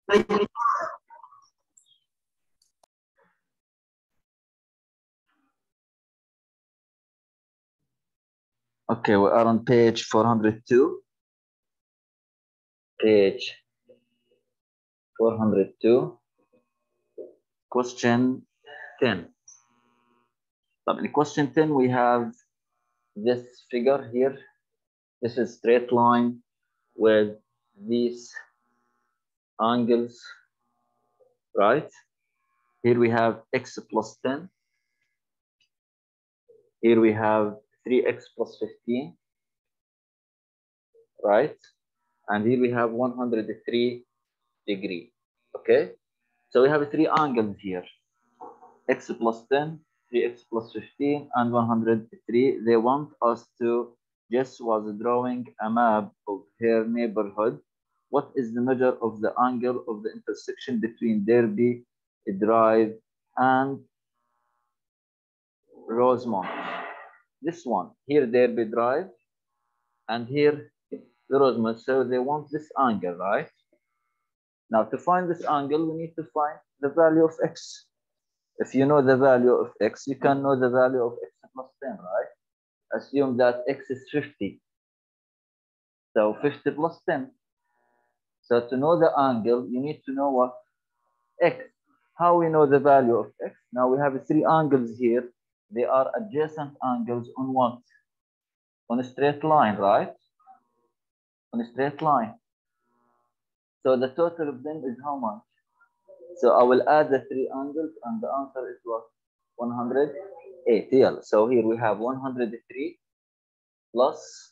Okay, we are on page 402. Page 402. Question 10. In question 10, we have this figure here. This is straight line with these angles, right? Here we have x plus 10. Here we have 3x plus 15, right? And here we have 103 degree, okay? So we have three angles here, x plus 10, 3x plus 15, and 103. They want us to, Jess was drawing a map of her neighborhood. What is the measure of the angle of the intersection between Derby Drive and Rosemont? This one, here Derby Drive, and here the Rosemont. So they want this angle, right? Now to find this angle, we need to find the value of x. If you know the value of x, you can know the value of x plus 10, right? Assume that x is 50. So 50 plus 10. So to know the angle, you need to know what? X. How we know the value of x? Now we have three angles here. They are adjacent angles on what? On a straight line, right? On a straight line. So the total of them is how much? So I will add the three angles and the answer is what? 108. Yeah. So here we have 103 plus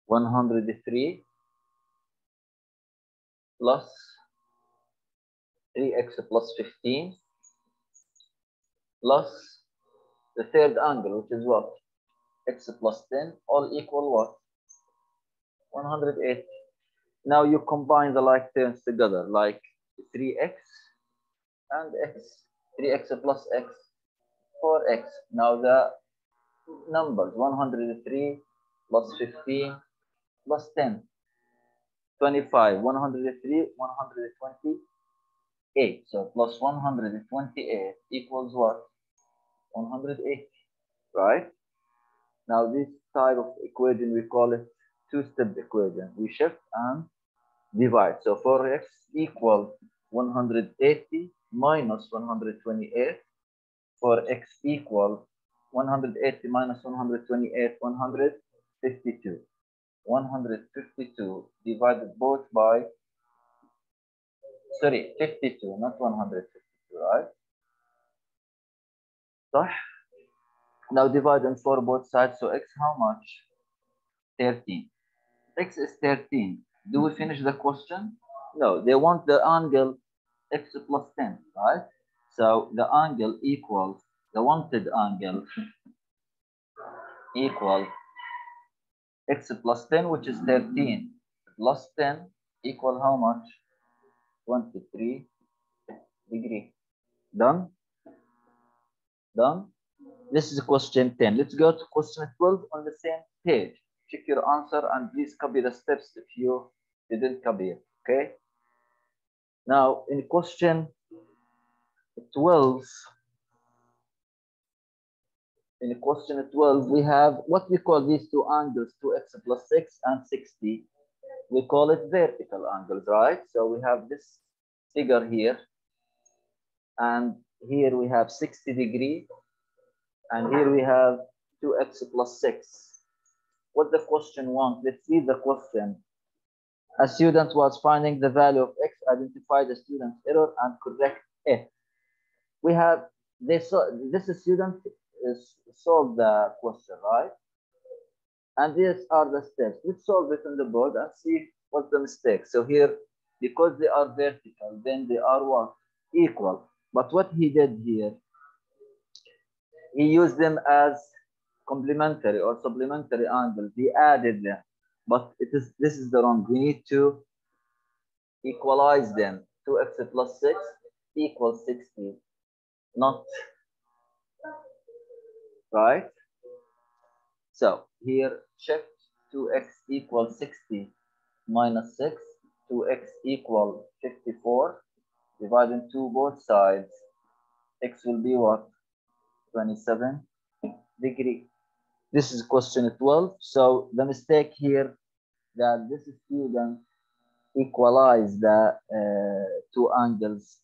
103 plus 3x plus 15 plus the third angle, which is what? X plus 10, all equal what? 108. Now you combine the like terms together, like 3x and x. 3x plus x, 4x. Now the numbers, 103 plus 15 plus 10. 25, 103, 128. So plus 128 equals what? 180, right? Now this type of equation, we call it two-step equation. We shift and divide. So 4x equals 180 minus 128. 4x equals 180 minus 128, 152. 152 divided both by, sorry, 52, not 152, right? So now divide on 4 both sides. So x how much? 13. X is 13. Do we finish the question? No, they want the angle x plus 10, right? So the angle equals, the wanted angle equals x plus 10, which is 13, plus 10 equal how much? 23 degree. Done? Done? This is question 10. Let's go to question 12 on the same page. Check your answer and please copy the steps if you didn't copy it, okay? Now, in question 12, we have what we call these two angles, 2x plus 6 and 60. We call it vertical angles, right? So we have this figure here, and here we have 60 degree, and here we have 2x plus 6. What the question wants? Let's see the question. A student was finding the value of x, identify the student's error and correct it. We have this student is solved the question, right? And these are the steps. Let's solve it on the board and see what's the mistake. So here, because they are vertical, then they are what? Equal. But what he did here, He used them as complementary or supplementary angles. He added them, but this is the wrong. We need to equalize them. 2x plus 6 equals 60, not right. So here shift 2x equals 60 minus 6, 2x equal 54, dividing 2 both sides, x will be what? 27 degree. This is question 12. So the mistake here that this student equalize the two angles.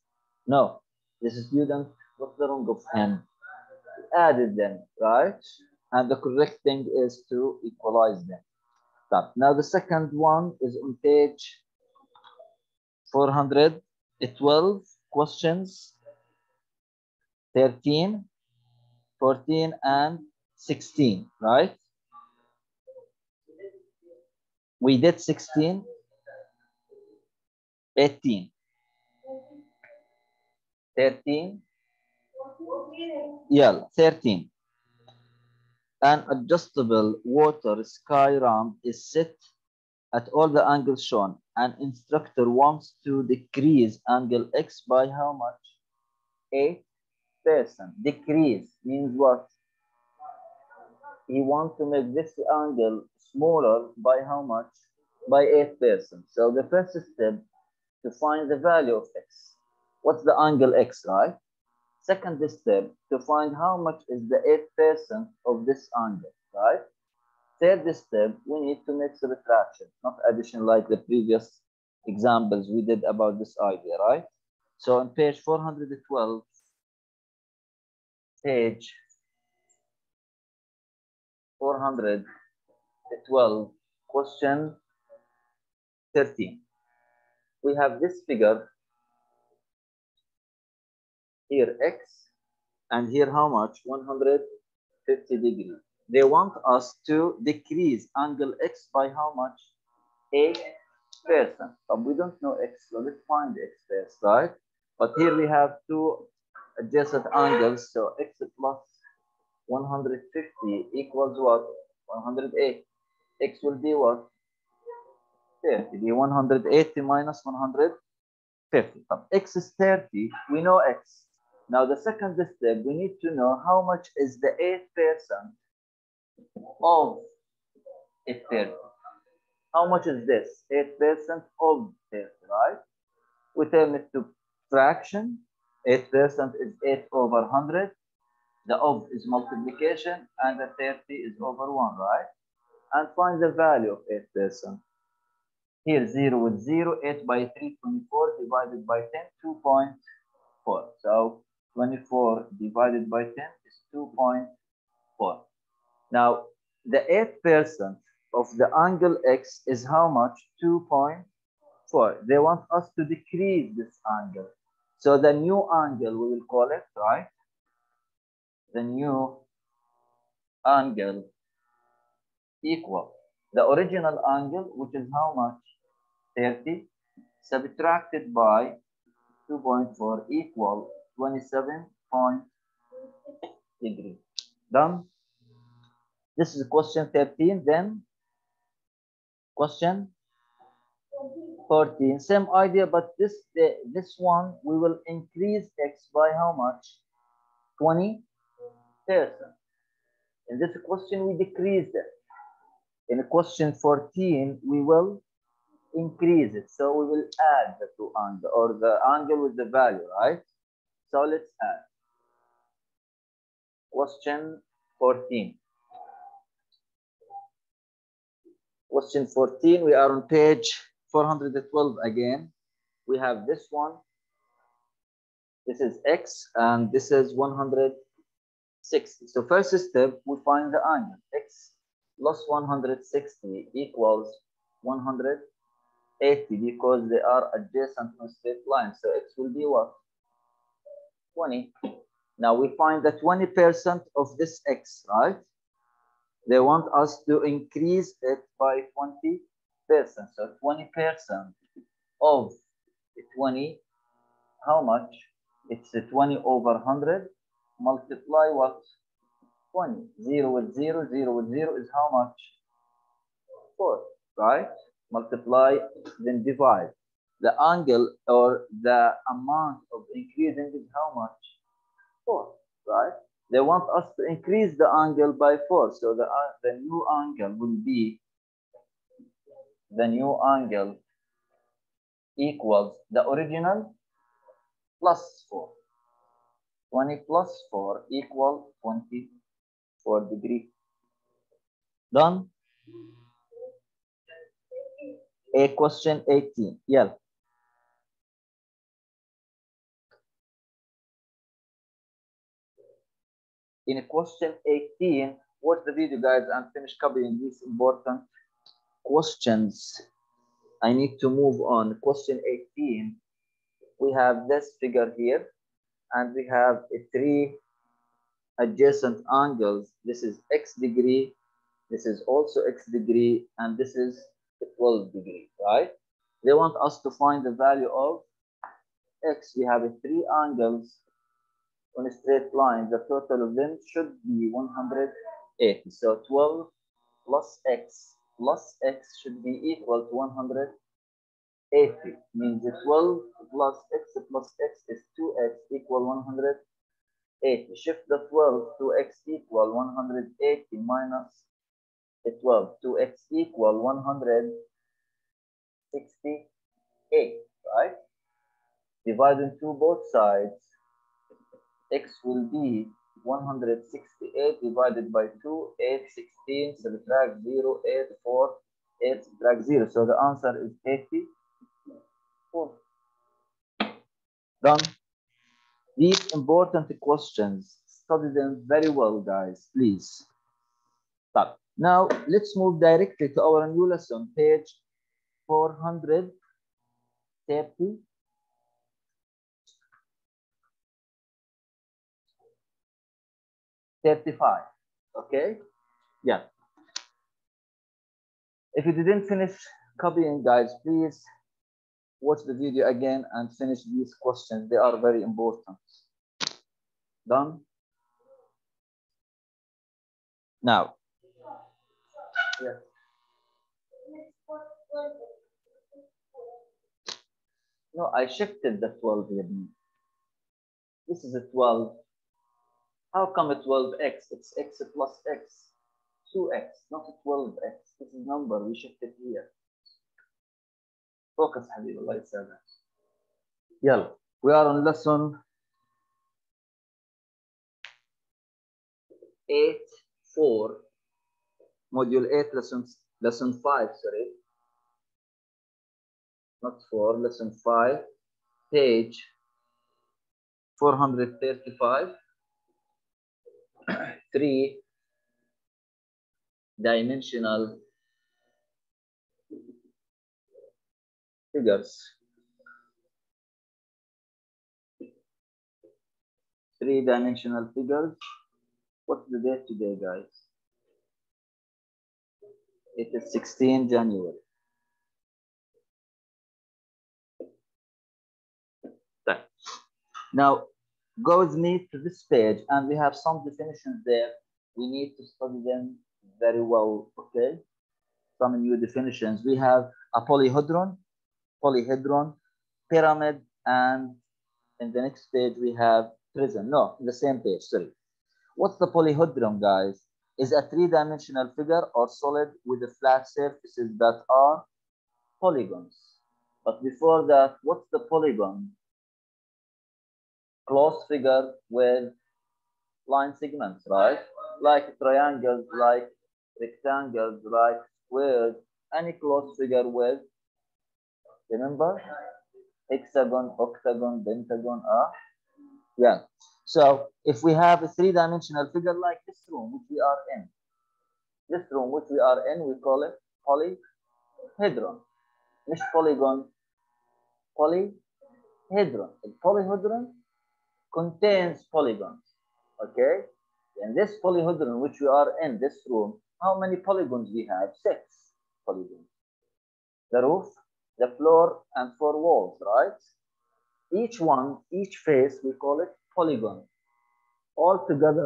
No, this student, what's the wrong of him? Added them, right? And the correct thing is to equalize them. Now the second one is on page 412, questions 13, 14, and 16, right? We did 16, 18, 13, yeah, 13. An adjustable water sky ramp is set at all the angles shown. An instructor wants to decrease angle X by how much? 8%. Decrease means what? He wants to make this angle smaller by how much? By 8%. So the first step to find the value of X. What's the angle X, right? Second step to find how much is the 8% of this angle, right? Third step, we need to make subtraction, not addition like the previous examples we did about this idea, right? So on page 412, page 412, question 13. We have this figure here, X, and here how much? 150 degrees. They want us to decrease angle X by how much? 8%. But we don't know X, so let's find X first, right? But here we have two adjacent angles, so X plus 150 equals what? 108. X will be what? 30. The 180 minus 150. X is 30. We know X. Now the second step, we need to know how much is the 8% of 30. How much is this? 8% of 30, right? We turn it to fraction. 8% is 8 over 100. The of is multiplication, and the 30 is over 1, right? And find the value of 8%. Here, 0 with 0, 8 by 3, 24, divided by 10, 2.4. So 24 divided by 10 is 2.4. Now, the 8% of the angle X is how much? 2.4. They want us to decrease this angle. So the new angle, we will call it, right? The new angle equal the original angle, which is how much? 30, subtracted by 2.4 equal 27 degree. Done? This is question 13. Then question 14. Same idea, but this one we will increase X by how much? 20%. In this question, we decrease it. In question 14, we will increase it. So we will add the two angles, or the angle with the value, right? So let's add. Question 14. Question 14, we are on page 412 again. We have this one. This is X, and this is 160. So first step, we find the angle. X plus 160 equals 180 because they are adjacent on straight line. So X will be what? 20. Now we find the 20% of this X, right? They want us to increase it by 20%. So 20% of 20, how much? It's 20 over 100 multiply what? 20. 0 with 0, 0 with 0 is how much? 4, right? Multiply, then divide. The angle or the amount of increasing is how much? 4, right? They want us to increase the angle by 4. So the new angle will be, the new angle equals the original plus 4. 20 plus 4 equal 24 degrees. Done? A question 18. Yeah. In question 18, watch the video, guys, and finish copying these important questions. I need to move on. Question 18. We have this figure here, and we have three adjacent angles. This is x degree, this is also x degree, and this is 12 degree, right? They want us to find the value of x. We have three angles on a straight line. The total of them should be 180. So 12 plus x should be equal to 180. Means the 12 plus x is 2x equal 180. Shift the 12 to x equal 180 minus the 12 to x equal 168, right? Divide into both sides. X will be 168 divided by 2, 8, 16, subtract 0, 8, 4, 8, subtract 0. So the answer is 84. Done. These important questions, study them very well, guys, please. Stop. Now, let's move directly to our new lesson, page 430. 35. Okay? Yeah. If you didn't finish copying, guys, please watch the video again and finish these questions. They are very important. Done? Now. Yeah. No, I shifted the 12 here. This is a 12. How come a 12x? It's x plus x. 2x, not a 12x. This is number we shifted here. Focus, Habib. Allah يسعدك. Yalla. We are on lesson 8.4, module 8, lesson 5, sorry. Not 4, lesson 5, page 435. 3-dimensional figures. 3-dimensional figures. What's the date today, guys? It is 16 January. Okay. Now, go with me to this page, and we have some definitions there. We need to study them very well, okay? Some new definitions. We have a polyhedron, pyramid, and in the next page we have prism. No, the same page, sorry. What's the polyhedron, guys? Is a 3-dimensional figure or solid with a flat surfaces that are polygons. But before that, what's the polygon? Closed figure with line segments, right? Like triangles, like rectangles, like squares, any closed figure with, remember? Hexagon, octagon, pentagon, yeah. So if we have a 3-dimensional figure like this room, which we are in, we call it polyhedron. Which polygon? Polyhedron. A polyhedron contains polygons. Okay? In this polyhedron, which we are in this room, how many polygons we have? 6 polygons. The roof, the floor, and 4 walls, right? Each face, we call it polygon. All together,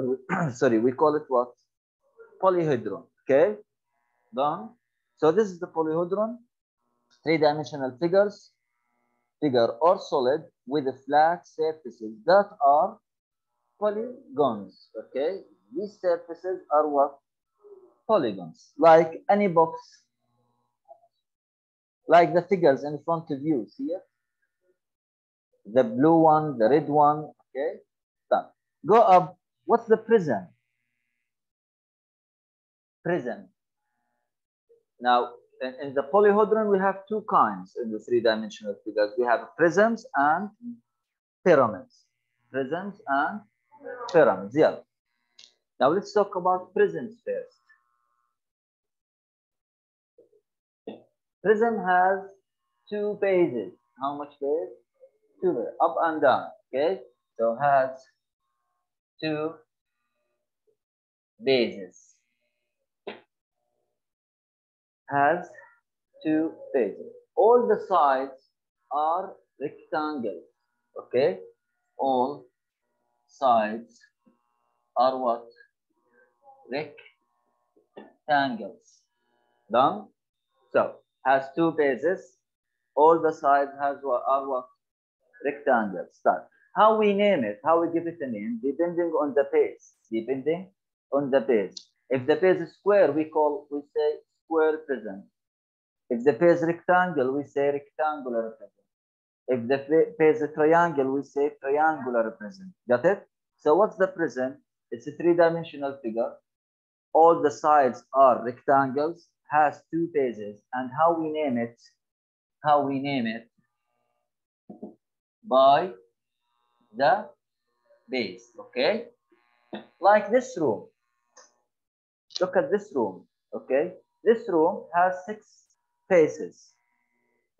sorry, we call it what? Polyhedron. Okay, done. So this is the polyhedron, three-dimensional figure or solid with flat surfaces that are polygons. Okay, these surfaces are what? Polygons. Like any box, like the figures in front of you. See it? The blue one, the red one. Okay, done. Go up. What's the prism? Prism. Now, in the polyhedron, we have two kinds in the three-dimensional figures. We have prisms and pyramids. Prisms and pyramids, yeah. Now, let's talk about prisms first. Prism has two bases. How much base? Two bases, up and down, okay? So, has two bases. Has two bases. All the sides are rectangles, okay? All sides are what? Rectangles. Done? So, has two bases. All the sides are what? Rectangles. Start. How we name it, how we give it a name, depending on the base. Depending on the base. If the base is square, we say square prism. If the base is rectangle, we say rectangular prism. If the base is triangle, we say triangular prism. Got it? So what's the prism? It's a three-dimensional figure. All the sides are rectangles, has two bases, and how we name it? How we name it? By the base, okay? Like this room. Look at this room, okay? This room has 6 faces.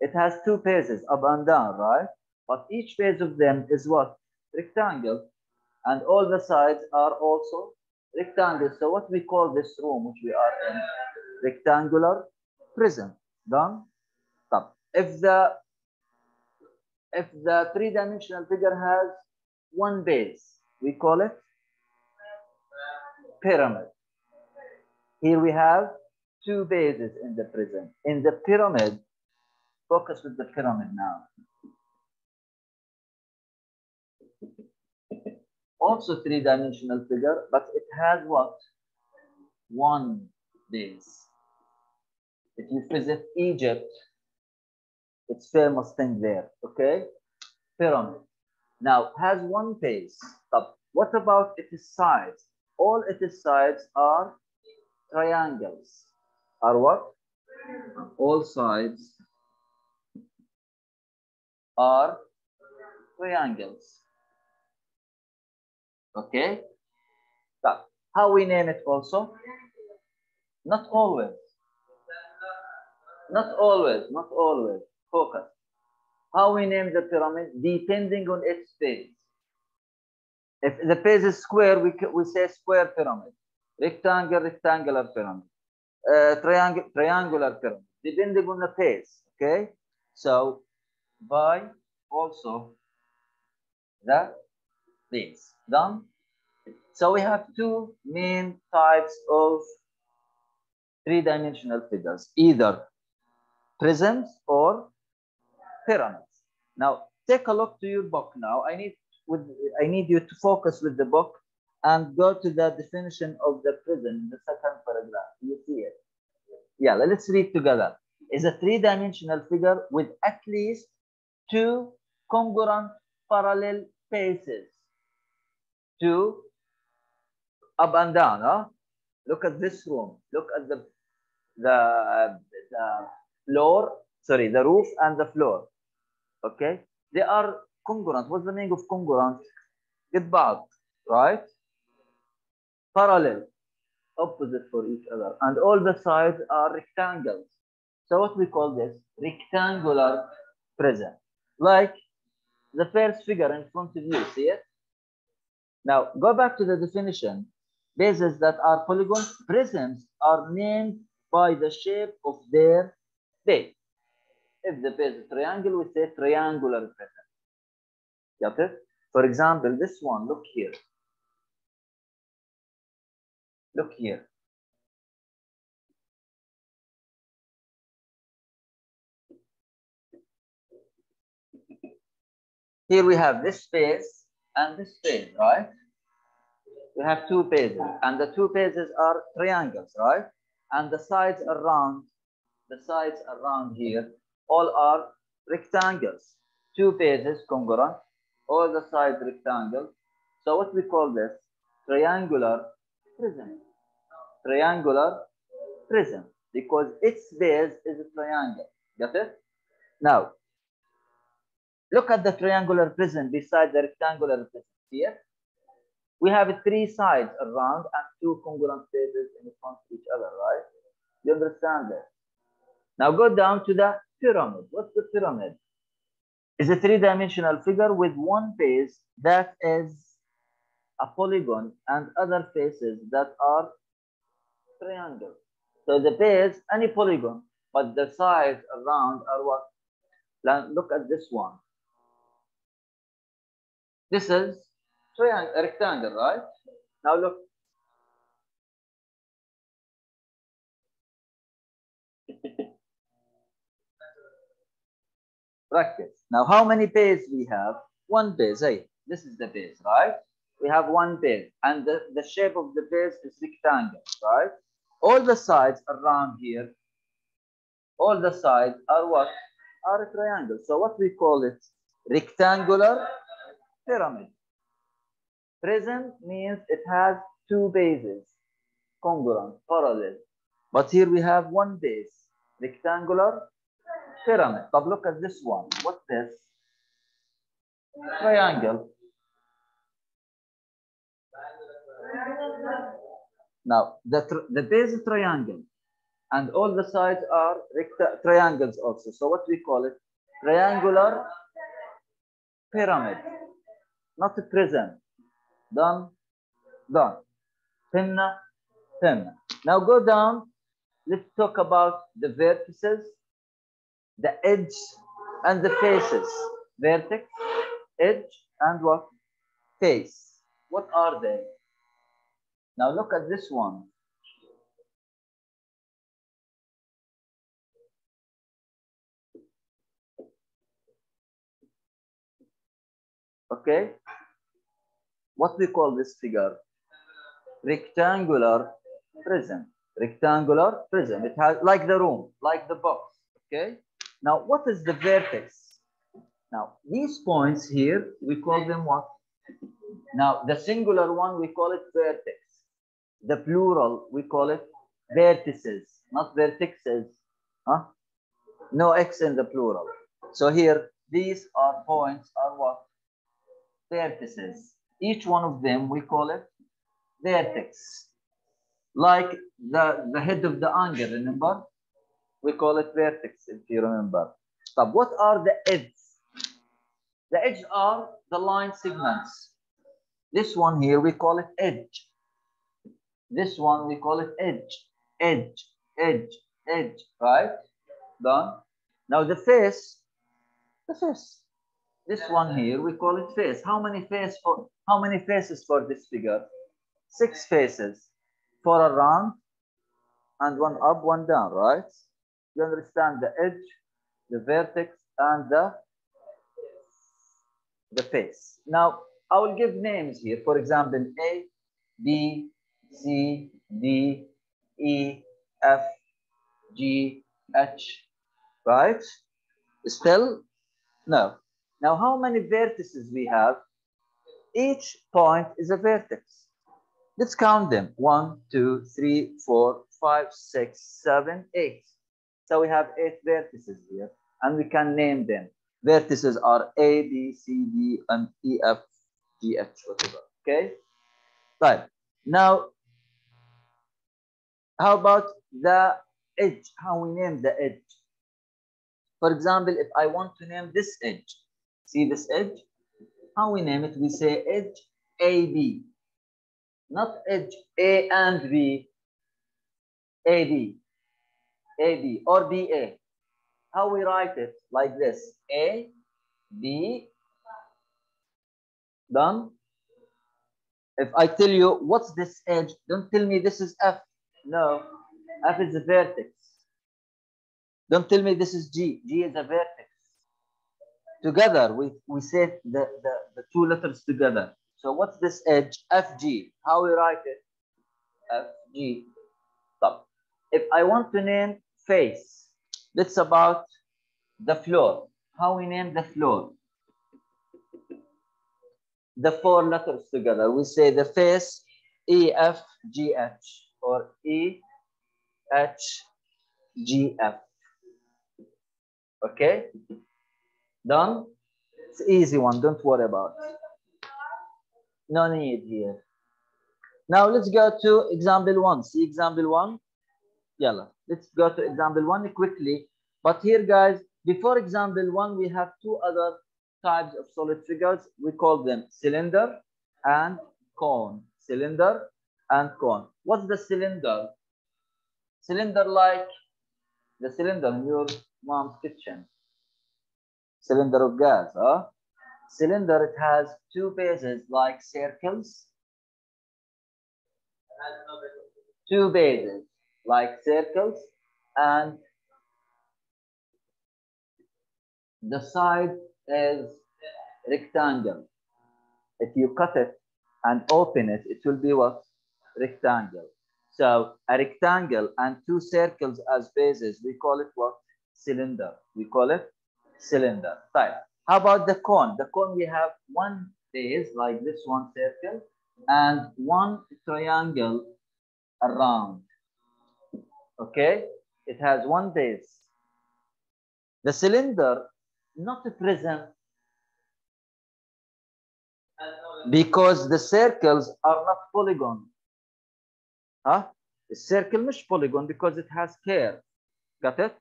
It has 2 bases, up and down, right? But each base of them is what? Rectangle. And all the sides are also rectangles. So what we call this room, which we are in, rectangular prism. Done? Stop. If the three-dimensional figure has one base, we call it pyramid. Here we have 2 bases in the prism. In the pyramid, focus with the pyramid now. Also three-dimensional figure, but it has what? One base. If you visit Egypt, it's famous thing there, okay? Pyramid. Now, has one base. But what about its sides? All its sides are triangles. Are what? All sides are triangles. Okay? But how we name it also? Not always. Not always. Not always. Focus. How we name the pyramid? Depending on its base. If the base is square, we say square pyramid. Rectangle, rectangular pyramid. Triangular pyramid. Depending on the base. Okay? So, by also the base. Done? So we have 2 main types of three-dimensional figures, either prisms or pyramids. Now, take a look to your book now. I need you to focus with the book and go to the definition of the prism in the second paragraph. You see it? Yeah, let's read together. Is a three-dimensional figure with at least 2 congruent parallel faces. 2 up and down. Huh? Look at this room. Look at the floor. Sorry, the roof and the floor. Okay, they are congruent. What's the meaning of congruent? Get back, right? Parallel, opposite for each other, and all the sides are rectangles. So what we call this? Rectangular prism. Like the first figure in front of you. See it? Now go back to the definition. Bases that are polygons, prisms are named by the shape of their base. If the base is triangle, we say triangular prism. Got it? For example, this one, look here. Look here. Here we have this face and this face, right? We have two faces, and the two faces are triangles, right? And the sides around here, all are rectangles. Two faces congruent, all the sides rectangles. So what we call this? Triangular prism. Triangular prism, because its base is a triangle. Got it? Now, look at the triangular prism beside the rectangular prism. Here, we have three sides around and two congruent faces in front of each other, right? You understand that? Now go down to the pyramid. What's the pyramid? It's a three-dimensional figure with one face that is a polygon and other faces that are triangles. So the base, any polygon, but the sides around are what? Now look at this one. This is triangle, rectangle, right? Now look. Practice. Now how many bases we have? One base. Hey, this is the base, right? We have one base, and the shape of the base is rectangle, right? All the sides around here, all the sides are what? Are a triangle. So what we call it? Rectangular pyramid. Prism means it has two bases, congruent, parallel. But here we have one base, rectangular pyramid. But look at this one. What's this? Triangle. Now, the base is triangle, and all the sides are triangles also. So what we call it? Triangular pyramid, not a prism. Done, done. Pinna, pinna. Now go down. Let's talk about the vertices, the edge, and the faces. Vertex, edge, and what? Face. What are they? Now look at this one. Okay? What we call this figure? Rectangular prism. Rectangular prism. It has like the room, like the box. Okay? Now what is the vertex? Now these points here, we call them what? Now the singular one, we call it vertex. The plural, we call it vertices, not vertexes. Huh? No X in the plural. So here, these are points are what? Vertices. Each one of them, we call it vertex. Like the head of the angle, remember? We call it vertex, if you remember. But what are the edges? The edges are the line segments. This one here, we call it edge. This one, we call it edge. Edge, edge, edge, right? Done. Now the face. This one here, we call it face. How many faces for this figure? 6 faces. 4 around and 1 up, 1 down, right? You understand the edge, the vertex, and the face. Now, I will give names here. For example, A, B, C, D, E, F, G, H, right? Still? No. Now, how many vertices we have? Each point is a vertex. Let's count them. 1, 2, 3, 4, 5, 6, 7, 8. So we have 8 vertices here, and we can name them. Vertices are A, B, C, D, and E, F, G, H, whatever. Okay? Right. Now, how about the edge? How we name the edge? For example, if I want to name this edge, see this edge? How we name it? We say edge AB, not edge A and B, AB, AB or BA. How we write it? Like this: A, B, done, If I tell you what's this edge, don't tell me this is F. No, F is a vertex. Don't tell me this is G. G is a vertex. Together, we say the two letters together. So what's this edge? FG. How we write it? FG. Stop. If I want to name face, that's about the floor. How we name the floor? The four letters together. We say the face EFGH or EHGF. Okay? Done? It's an easy one. Don't worry about it. No need here. Now let's go to example 1. See example 1? Yalla. Let's go to example 1 quickly. But here, guys, before example 1, we have two other types of solid figures. We call them cylinder and cone. Cylinder and cone. What's the cylinder? Cylinder like the cylinder in your mom's kitchen. Cylinder of gas, huh? Cylinder, it has two bases like circles. Two bases like circles, and the side is rectangle. If you cut it and open it, it will be what? Rectangle. So a rectangle and two circles as bases, we call it what? Cylinder. We call it cylinder. Right. How about the cone? The cone, we have one base like this one circle and one triangle around. Okay, it has one base. The cylinder, not a prism, because the circles are not polygon. Huh? The circle مش polygon because it has curve. Got it?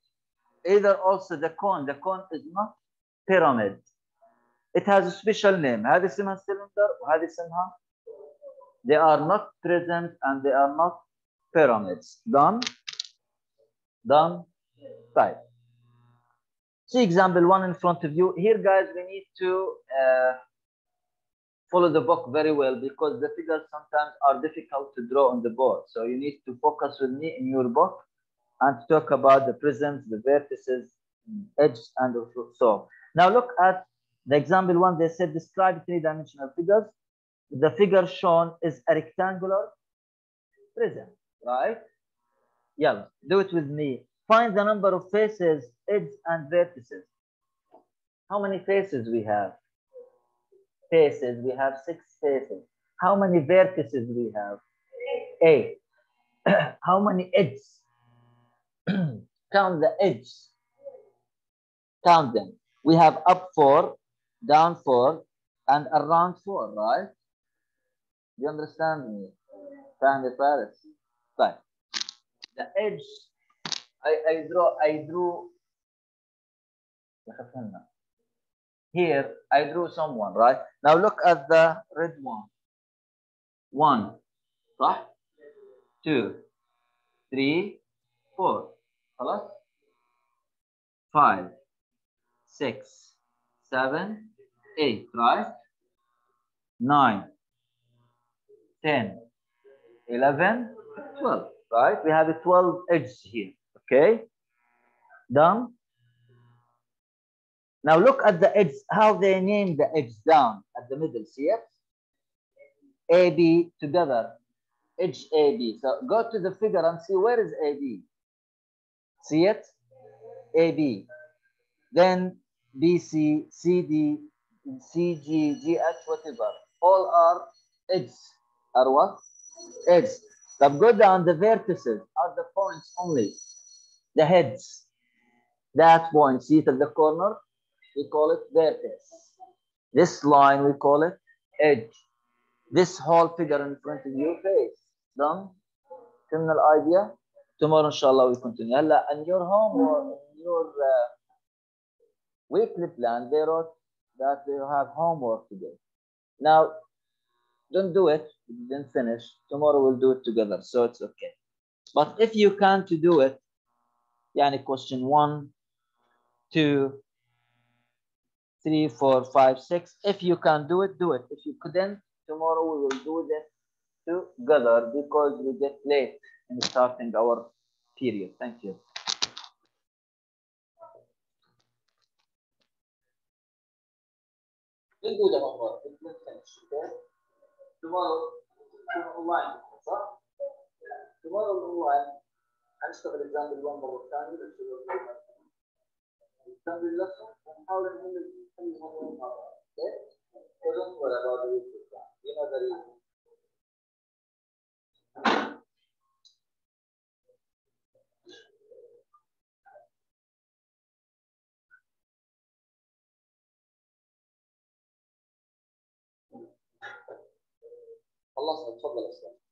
Either also the cone is not pyramid. It has a special name. هذه اسمها cylinder وهذه اسمها. They are not prisms and they are not pyramids. Done? Done? Right. See example 1 in front of you. Here, guys, we need to follow the book very well because the figures sometimes are difficult to draw on the board. So you need to focus with me in your book and talk about the prisms, the vertices, edges, and so. Now look at the example 1. They said describe three-dimensional figures. The figure shown is a rectangular prism, right? Yeah, do it with me. Find the number of faces, edges, and vertices. How many faces we have? Faces, we have 6 faces. How many vertices we have? 8. How many edges? Count the edges. Count them. We have up 4, down 4, and around 4, right? Do you understand me? Find the Paris. Right. The edge, I drew. Here, I drew someone, right? Now look at the red one. 1, right? 2, 3, 4. خلاص? 5, 6, 7, 8, right? 9, 10, 11, 12, right? We have 12 edges here, okay? Done? Now look at the edge, how they name the edge down at the middle, see it? AB together, edge AB. So go to the figure and see where is AB. See it? AB. Then BC, CD, CG, GH, whatever. All are edges. Are what? Edges. Now go down, the vertices are the points only. The heads. That point, see it at the corner? We call it vertex. This line, we call it edge. This whole figure in front of you, face. Done? Criminal idea? Tomorrow, inshallah, we continue. And your homework, your weekly plan, they wrote that you have homework today. Now, don't do it. We didn't finish. Tomorrow we'll do it together, so it's okay. But if you can't do it, yani question 1, 2, 3, 4, 5, 6. If you can do it, do it. If you couldn't, tomorrow we will do this together because we get late in starting our period. Thank you. We'll do the homework. We'll finish. Okay? Tomorrow online. صح؟ tomorrow online هنشتغل example 1 مرة ثانية نكمل اللسن ونحاول نحل الموضوع مع بعض. Okay? So don't worry about the YouTube plan. You know the reason. خلصنا تفضل استاذ.